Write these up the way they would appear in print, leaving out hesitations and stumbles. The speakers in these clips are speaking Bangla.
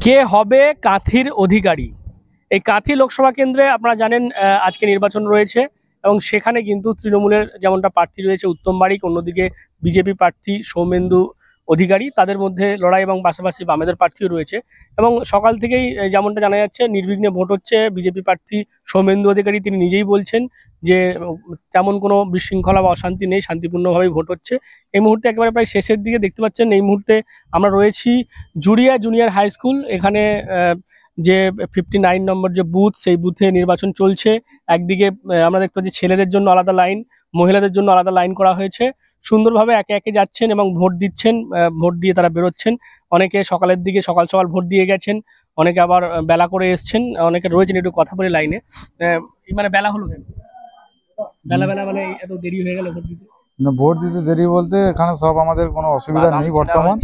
কে হবে কাঁথির অধিকারী? এই কাঁথি লোকসভা কেন্দ্রে আপনারা জানেন আজকে নির্বাচন রয়েছে এবং সেখানে কিন্তু তৃণমূলের যেমনটা প্রার্থী রয়েছে উত্তম বারিক, অন্যদিকে বিজেপি প্রার্থী সৌমেন্দু অধিকারী, তাদের মধ্যে লড়াই এবং পাশাপাশি বামেদের প্রার্থীও রয়েছে। এবং সকাল থেকেই যেমনটা জানা যাচ্ছে নির্বিঘ্নে ভোট হচ্ছে। বিজেপি প্রার্থী সৌমেন্দু অধিকারী তিনি নিজেই বলছেন যে তেমন কোনো বিশৃঙ্খলা বা অশান্তি নেই, শান্তিপূর্ণভাবেই ভোট হচ্ছে। এই মুহূর্তে একেবারে প্রায় শেষের দিকে দেখতে পাচ্ছেন, এই মুহূর্তে আমরা রয়েছি জুড়িয়া জুনিয়র হাই স্কুল। এখানে যে 59 নম্বর যে বুথ, সেই বুথে নির্বাচন চলছে। একদিকে আমরা দেখতে পাচ্ছি ছেলেদের জন্য আলাদা লাইন, মহিলাদের জন্য আলাদা লাইন করা হয়েছে। সুন্দরভাবে একে একে যাচ্ছেন এবং ভোট দিচ্ছেন, ভোট দিয়ে তারা বেরোচ্ছেন। অনেকে সকালের দিকে সকাল সকাল ভোট দিয়ে গেছেন, অনেকে আবার বেলা করে এসছেন, অনেকে রয়েছেন। একটু কথা বলে লাইনে মানে বেলা হলো কেন? বেলা বেলা মানে এত দেরি হয়ে গেল ভোট দিতে? না, ভোট দিতে দেরি বলতে এখানে সব আমাদের কোনো অসুবিধা নেই বর্তমান।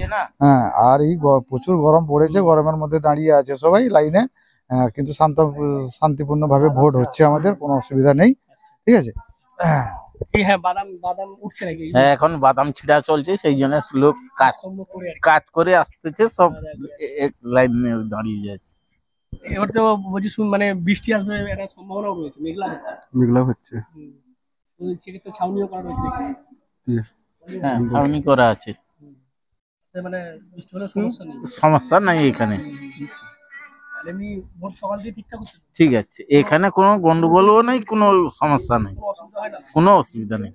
হ্যাঁ, আর এই প্রচুর গরম পড়েছে, গরমের মধ্যে দাঁড়িয়ে আছে সবাই লাইনে। কিন্তু শান্তিপূর্ণভাবে ভোট হচ্ছে, আমাদের কোনো অসুবিধা নেই। ঠিক আছে। হ্যাঁ, বাদাম বাদাম উঠছে নাকি? হ্যাঁ, এখন বাদাম ছিঁড়া চলছে, সেই জন্য লোক কাজ করে আসতেছে, সব এক লাইনে দাঁড়িয়ে যাচ্ছে। এবার তো বলছি মানে বৃষ্টি আসবে একটা সম্ভাবনাও রয়েছে, মেঘলা হচ্ছে। সেক্ষেত্রে ছাউনিও করা রয়েছে হ্যাঁ, ছাউনি করা আছে, মানে বৃষ্টি হলে সমস্যা নেই। সমস্যা নাই এখানে, এমনি ভোট সকাল দিয়ে ঠিকঠাক হচ্ছে, ঠিক আছে। এখানে কোনো গন্ডগোলও নেই, কোনো সমস্যা নেই, কোনো অসুবিধা নেই।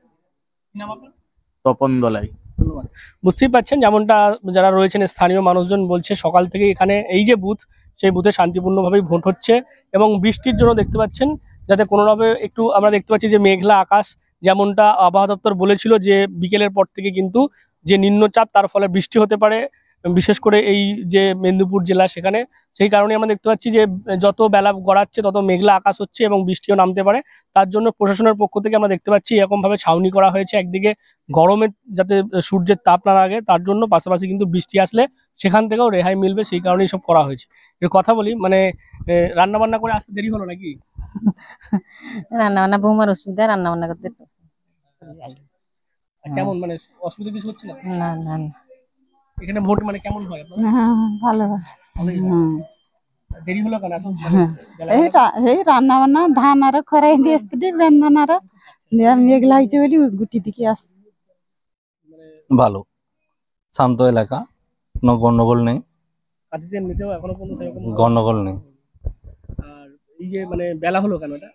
তপন দলাই। ধন্যবাদ। বুঝতেই পারছেন যেমনটা যারা রয়েছেন স্থানীয় মানুষজন বলছে, সকাল থেকে এখানে এই যে বুথ, সেই বুথে শান্তিপূর্ণভাবেই ভোট হচ্ছে। এবং বৃষ্টির জন্য দেখতে পাচ্ছেন যাতে কোনোভাবে একটু আমরা দেখতে পাচ্ছি যে মেঘলা আকাশ, যেমনটা আবহাওয়া দপ্তর বলেছিল যে বিকেলের পর থেকে কিন্তু যে নিম্নচাপ, তার ফলে বৃষ্টি হতে পারে, বিশেষ করে এই যে মেদিনীপুর জেলা সেখানে। সেই কারণে আমরা দেখতে পাচ্ছি যে যত বেলা গড়াচ্ছে তত মেঘলা আকাশ হচ্ছে এবং বৃষ্টিও নামতে পারে। তার জন্য প্রশাসনের পক্ষ থেকে আমরা দেখতে পাচ্ছি এরকমভাবে ছাউনি করা হয়েছে, একদিকে গরমের যাতে সূর্যের তাপ না লাগে তার জন্য, পাশাপাশি কিন্তু বৃষ্টি আসলে সেখান থেকেও রেহাই মিলবে, সেই কারণেই সব করা হয়েছে। এর কথা বলি, মানে রান্না বান্না করে আসতে দেরি হলো নাকি? রান্না বান্না বৌমার অসুবিধা, রান্না বান্না করতে কেমন মানে অসুবিধা কিছু হচ্ছে না? না না না, এখানে ভোট মানে কেমন হয়? ভালো দেরি হলো কেন এখন? এই রান্না বান্না ধান আরো খরাই দিয়ে আসতে বেন্ধান আরো মেঘলা হয়েছে বলি গুটি দিকে আসছে। ভালো, শান্ত এলাকা, কোনো গন্ডগোল নেই, এখনো কোনো গন্ডগোল নেই। আর এই যে মানে বেলা হলো কেন? এটা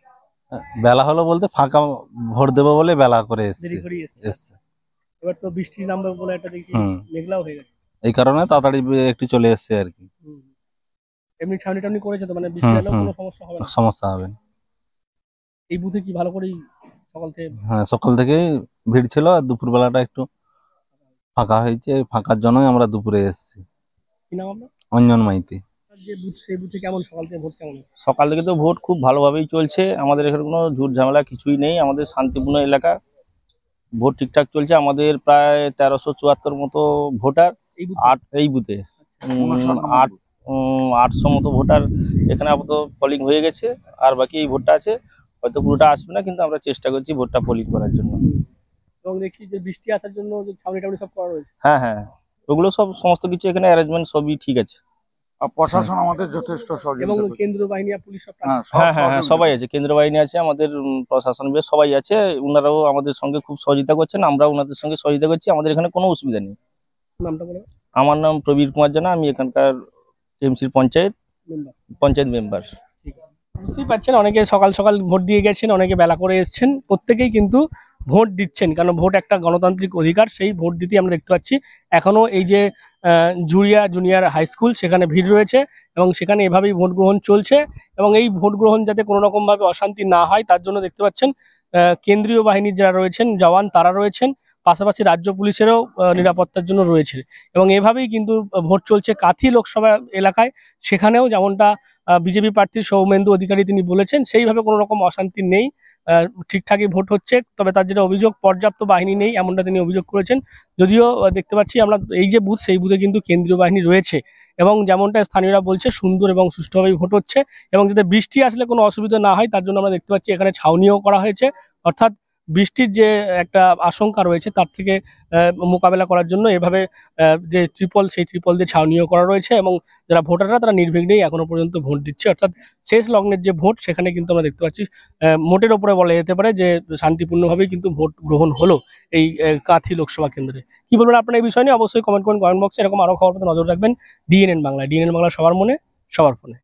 বেলা হলো বলতে ফাঁকা ভোট দেবো বলে বেলা করে এসছে। এবার তো বৃষ্টি নামবে বলে একটা দেখি মেঘলাও হয়ে গেছে, এই কারণে তাড়াতাড়ি একটু চলে এসছে আর কি। এমনি ছাউনি টাউনি করেছে তো, মানে বৃষ্টি এলেও কোনো সমস্যা হবে না? সমস্যা হবে না। এই বুথে কি ভালো করেই সকাল থেকে? হ্যাঁ, সকাল থেকে ভিড় ছিল, আর দুপুর বেলাটা একটু ফাঁকা হয়েছে, ফাঁকার জন্যই আমরা দুপুরে এসেছি। কি নাম আপনার? অঞ্জন মাইতি। যে বুথ, সেই বুথে কেমন সকাল থেকে ভোট কেমন? সকাল থেকে তো ভোট খুব ভালোভাবেই চলছে। আমাদের এখানে কোনো ঝুট ঝামেলা কিছুই নেই, আমাদের শান্তিপূর্ণ এলাকা, ভোট ঠিকঠাক চলছে। আমাদের প্রায় 1374 মতো ভোটার এই বুথে, 800 মতো ভোটার এখানে আপাতত পোলিং হয়ে গেছে। আর বাকি এই ভোটটা আছে, হয়তো পুরোটা আসবে না, কিন্তু আমরা চেষ্টা করছি ভোটটা পোলিং করার জন্য। এবং দেখছি যে বৃষ্টি আসার জন্য যে ছাউনি টাউনি সব করা রয়েছে। হ্যাঁ হ্যাঁ, ওগুলো সমস্ত কিছু এখানে অ্যারেঞ্জমেন্ট সবই ঠিক আছে। প্রশাসন আমাদের যথেষ্ট সহযোগিতা এবং করছে। কেন্দ্রীয় বাহিনী আর পুলিশ সব হ্যাঁ হ্যাঁ হ্যাঁ, সবাই আছে, কেন্দ্র বাহিনী আছে, আমাদের প্রশাসন বিভাগ সবাই আছে। ওনারাও আমাদের সঙ্গে খুব সহযোগিতা করছেন, আমরাও ওনাদের সঙ্গে সহযোগিতা করছি। আমাদের এখানে কোনো অসুবিধা নেই। নামটা বলে? আমার নাম প্রবীর কুমার জানা, আমি এখানকার টিএমসির পঞ্চায়েত মেম্বার। বুঝতেই পারছেন অনেকে সকাল সকাল ভোট দিয়ে গেছেন, অনেকে বেলা করে এসছেন, প্রত্যেকেই কিন্তু ভোট দিচ্ছেন, কারণ ভোট একটা গণতান্ত্রিক অধিকার। সেই ভোট দিতেই আমরা দেখতে পাচ্ছি এখনো এই যে জুড়িয়া জুনিয়র হাই স্কুল, সেখানে ভিড় রয়েছে এবং সেখানে এভাবেই ভোট গ্রহণ চলছে। এবং এই ভোট গ্রহণ যাতে কোনো রকম ভাবে অশান্তি না হয় তার জন্য দেখতে পাচ্ছেন কেন্দ্রীয় বাহিনীর যারা রয়েছেন জওয়ান, তারা রয়েছেন, পাশাপাশি রাজ্য পুলিশেরও নিরাপত্তার জন্য রয়েছে। এবং এভাবেই কিন্তু ভোট চলছে কাঁথি লোকসভা এলাকায়। সেখানেও যেমনটা বিজেপি প্রার্থী সৌমেন্দু অধিকারী তিনি বলেছেন, সেইভাবে কোনো রকম অশান্তি নেই, ঠিকঠাকই ভোট হচ্ছে। তবে তার যেটা অভিযোগ, পর্যাপ্ত বাহিনী নেই এমনটা তিনি অভিযোগ করেছেন। যদিও দেখতে পাচ্ছি আমরা এই যে বুথ, সেই বুথে কিন্তু কেন্দ্রীয় বাহিনী রয়েছে এবং যেমনটা স্থানীয়রা বলছে সুন্দর এবং সুষ্ঠুভাবেই ভোট হচ্ছে। এবং যাতে বৃষ্টি আসলে কোনো অসুবিধা না হয় তার জন্য আমরা দেখতে পাচ্ছি এখানে ছাউনিও করা হয়েছে, অর্থাৎ বৃষ্টির যে একটা আশঙ্কা রয়েছে তার থেকে মোকাবেলা করার জন্য এভাবে যে ত্রিপল সেই ত্রিপল দিয়ে ছাউনিও করা রয়েছে এবং যারা ভোটাররা তারা নির্বিঘ্নেই এখনো পর্যন্ত ভোট দিচ্ছে, অর্থাৎ শেষ লগ্নের যে ভোট সেখানে কিন্তু আমরা দেখতে পাচ্ছি মোটের ওপরে বলা যেতে পারে যে শান্তিপূর্ণভাবেই কিন্তু ভোট গ্রহণ হলো এই কাঁথি লোকসভা কেন্দ্রে। কি বলবেন আপনার এই বিষয় নিয়ে? অবশ্যই কমেন্ট করুন কমেন্ট বক্সে। এরকম আরো খবর পেতে নজর রাখবেন ডিএনএন বাংলা। ডিএনএন বাংলা সবার মনে সবার ফোনে।